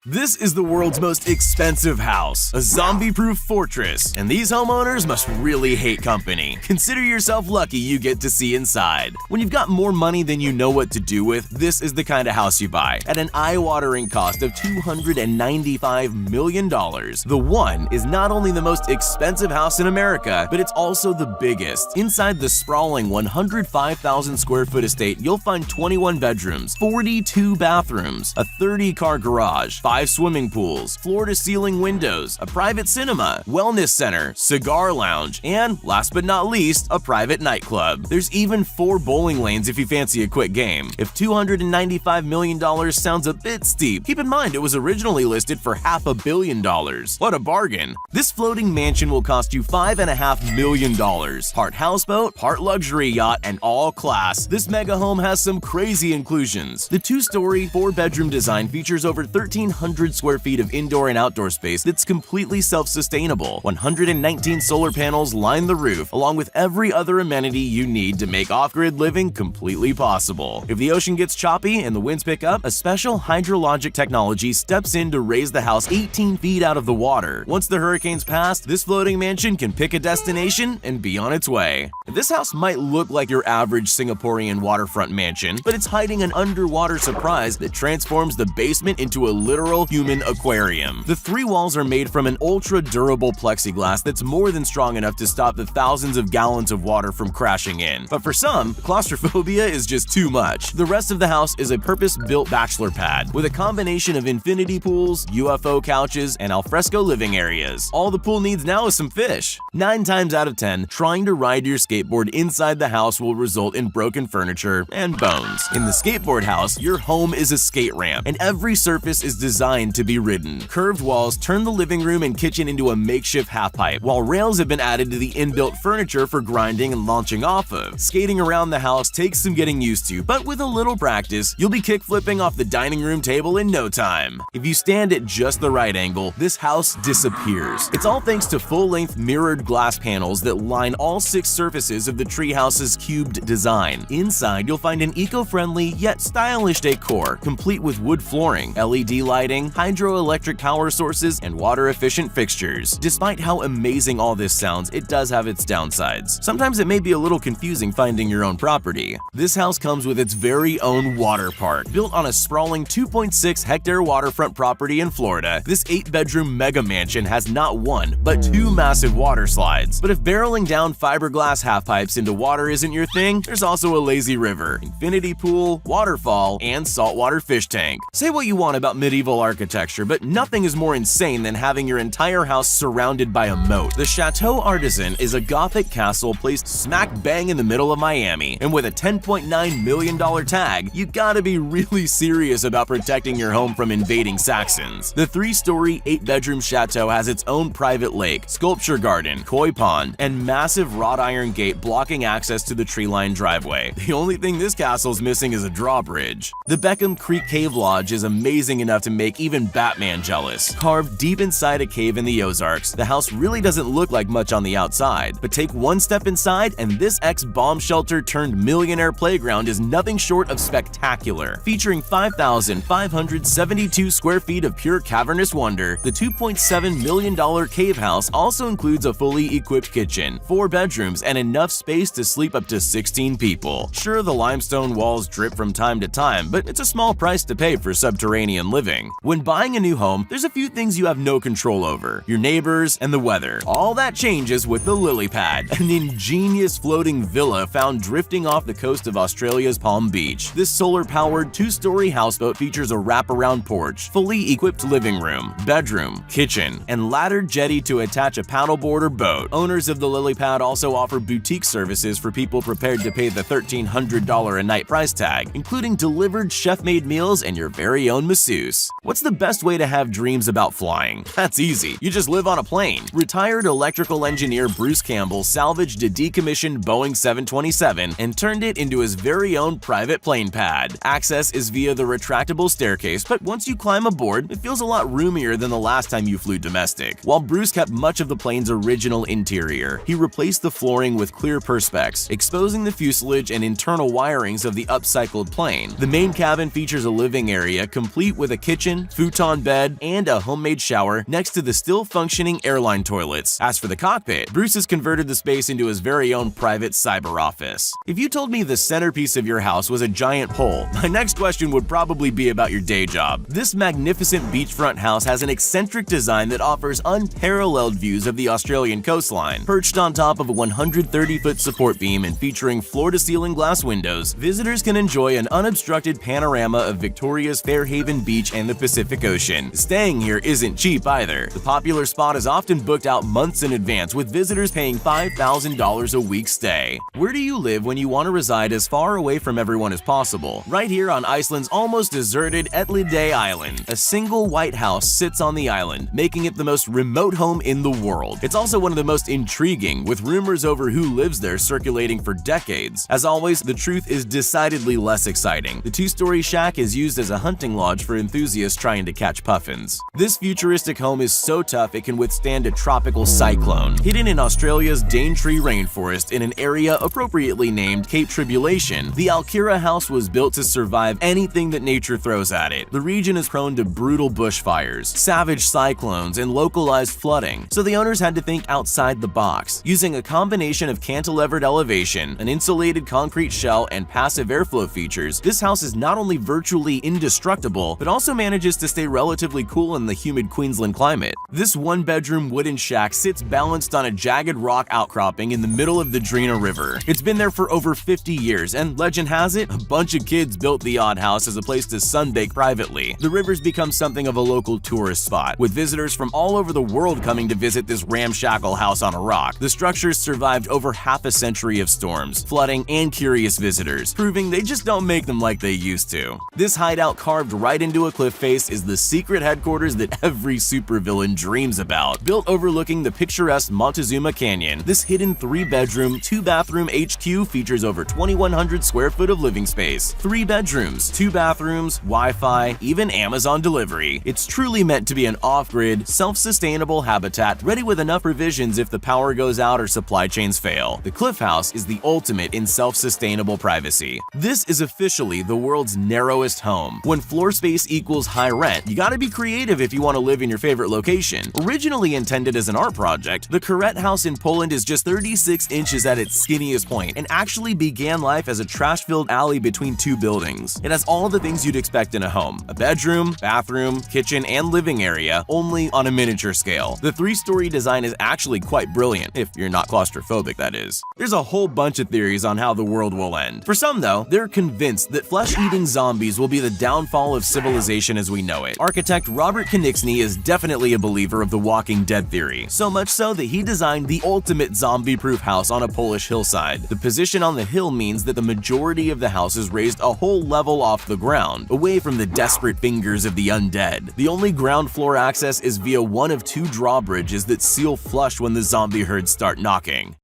This is the world's most expensive house, a zombie-proof fortress, and these homeowners must really hate company. Consider yourself lucky you get to see inside. When you've got more money than you know what to do with, this is the kind of house you buy. At an eye-watering cost of $295 million, the One is not only the most expensive house in America, but it's also the biggest. Inside the sprawling 105,000 square foot estate, you'll find 21 bedrooms, 42 bathrooms, a 30-car garage, 5 swimming pools, floor-to-ceiling windows, a private cinema, wellness center, cigar lounge, and, last but not least, a private nightclub. There's even 4 bowling lanes if you fancy a quick game. If $295 million sounds a bit steep, keep in mind it was originally listed for $500 million. What a bargain! This floating mansion will cost you $5.5 million. Part houseboat, part luxury yacht, and all class, this mega home has some crazy inclusions. The 2-story, 4-bedroom design features over 1,300 square feet of indoor and outdoor space that's completely self-sustainable. 119 solar panels line the roof, along with every other amenity you need to make off-grid living completely possible. If the ocean gets choppy and the winds pick up, a special hydrologic technology steps in to raise the house 18 feet out of the water. Once the hurricane's passed, this floating mansion can pick a destination and be on its way. This house might look like your average Singaporean waterfront mansion, but it's hiding an underwater surprise that transforms the basement into a literal human aquarium. The 3 walls are made from an ultra-durable plexiglass that's more than strong enough to stop the thousands of gallons of water from crashing in. But for some, claustrophobia is just too much. The rest of the house is a purpose-built bachelor pad with a combination of infinity pools, UFO couches, and alfresco living areas. All the pool needs now is some fish. 9 times out of 10, trying to ride your skateboard inside the house will result in broken furniture and bones. In the skateboard house, your home is a skate ramp, and every surface is designed to be ridden. Curved walls turn the living room and kitchen into a makeshift half-pipe, while rails have been added to the inbuilt furniture for grinding and launching off of. Skating around the house takes some getting used to, but with a little practice, you'll be kick-flipping off the dining room table in no time. If you stand at just the right angle, this house disappears. It's all thanks to full-length mirrored glass panels that line all 6 surfaces of the treehouse's cubed design. Inside, you'll find an eco-friendly yet stylish decor, complete with wood flooring, LED lighting, hydroelectric power sources, and water-efficient fixtures. Despite how amazing all this sounds, it does have its downsides. Sometimes it may be a little confusing finding your own property. This house comes with its very own water park. Built on a sprawling 2.6-hectare waterfront property in Florida, this 8-bedroom mega mansion has not 1, but 2 massive water slides. But if barreling down fiberglass half-pipes into water isn't your thing, there's also a lazy river, infinity pool, waterfall, and saltwater fish tank. Say what you want about medieval architecture, but nothing is more insane than having your entire house surrounded by a moat. The Chateau Artisan is a Gothic castle placed smack bang in the middle of Miami, and with a $10.9 million tag, you gotta be really serious about protecting your home from invading Saxons. The 3-story, 8-bedroom chateau has its own private lake, sculpture garden, koi pond, and massive wrought iron gate blocking access to the tree-lined driveway. The only thing this castle's missing is a drawbridge. The Beckham Creek Cave Lodge is amazing enough to make even Batman jealous. Carved deep inside a cave in the Ozarks, the house really doesn't look like much on the outside, but take one step inside and this ex-bomb shelter turned millionaire playground is nothing short of spectacular. Featuring 5,572 square feet of pure cavernous wonder, the $2.7 million cave house also includes a fully equipped kitchen, 4 bedrooms, and enough space to sleep up to 16 people. Sure, the limestone walls drip from time to time, but it's a small price to pay for subterranean living. When buying a new home, there's a few things you have no control over: your neighbors and the weather. All that changes with the Lily Pad, an ingenious floating villa found drifting off the coast of Australia's Palm Beach. This solar-powered 2-story houseboat features a wraparound porch, fully equipped living room, bedroom, kitchen, and laddered jetty to attach a paddleboard or boat. Owners of the Lily Pad also offer boutique services for people prepared to pay the $1,300 a night price tag, including delivered chef-made meals and your very own masseuse. What's the best way to have dreams about flying? That's easy. You just live on a plane. Retired electrical engineer Bruce Campbell salvaged a decommissioned Boeing 727 and turned it into his very own private plane pad. Access is via the retractable staircase, but once you climb aboard, it feels a lot roomier than the last time you flew domestic. While Bruce kept much of the plane's original interior, he replaced the flooring with clear perspex, exposing the fuselage and internal wirings of the upcycled plane. The main cabin features a living area complete with a kitchen kitchen, futon bed, and a homemade shower next to the still-functioning airline toilets. As for the cockpit, Bruce has converted the space into his very own private cyber office. If you told me the centerpiece of your house was a giant pole, my next question would probably be about your day job. This magnificent beachfront house has an eccentric design that offers unparalleled views of the Australian coastline. Perched on top of a 130-foot support beam and featuring floor-to-ceiling glass windows, visitors can enjoy an unobstructed panorama of Victoria's Fairhaven Beach and the Pacific Ocean. Staying here isn't cheap either. The popular spot is often booked out months in advance, with visitors paying $5,000 a week stay. Where do you live when you want to reside as far away from everyone as possible? Right here on Iceland's almost deserted Etliday Island. A single white house sits on the island, making it the most remote home in the world. It's also one of the most intriguing, with rumors over who lives there circulating for decades. As always, the truth is decidedly less exciting. The two-story shack is used as a hunting lodge for enthusiasts trying to catch puffins. This futuristic home is so tough it can withstand a tropical cyclone. Hidden in Australia's Daintree rainforest in an area appropriately named Cape Tribulation, the Alkira house was built to survive anything that nature throws at it. The region is prone to brutal bushfires, savage cyclones, and localized flooding, so the owners had to think outside the box. Using a combination of cantilevered elevation, an insulated concrete shell, and passive airflow features, this house is not only virtually indestructible, but also manages to stay relatively cool in the humid Queensland climate. This one-bedroom wooden shack sits balanced on a jagged rock outcropping in the middle of the Drina River. It's been there for over 50 years, and legend has it, a bunch of kids built the odd house as a place to sunbake privately. The river's become something of a local tourist spot, with visitors from all over the world coming to visit this ramshackle house on a rock. The structure's survived over half a century of storms, flooding, and curious visitors, proving they just don't make them like they used to. This hideout carved right into a cliff face is the secret headquarters that every supervillain dreams about. Built overlooking the picturesque Montezuma Canyon, this hidden 3-bedroom, 2-bathroom HQ features over 2,100 square foot of living space, 3 bedrooms, 2 bathrooms, Wi-Fi, even Amazon delivery. It's truly meant to be an off-grid, self-sustainable habitat ready with enough provisions if the power goes out or supply chains fail. The Cliff House is the ultimate in self-sustainable privacy. This is officially the world's narrowest home. When floor space equals high rent, you gotta be creative if you want to live in your favorite location. Originally intended as an art project, the Karet House in Poland is just 36 inches at its skinniest point and actually began life as a trash-filled alley between 2 buildings. It has all the things you'd expect in a home: a bedroom, bathroom, kitchen, and living area, only on a miniature scale. The 3-story design is actually quite brilliant, if you're not claustrophobic, that is. There's a whole bunch of theories on how the world will end. For some, though, they're convinced that flesh-eating zombies will be the downfall of civilization as we know it. Architect Robert Konixny is definitely a believer of the Walking Dead theory, so much so that he designed the ultimate zombie-proof house on a Polish hillside. The position on the hill means that the majority of the house is raised a whole level off the ground, away from the desperate fingers of the undead. The only ground floor access is via one of 2 drawbridges that seal flush when the zombie herds start knocking.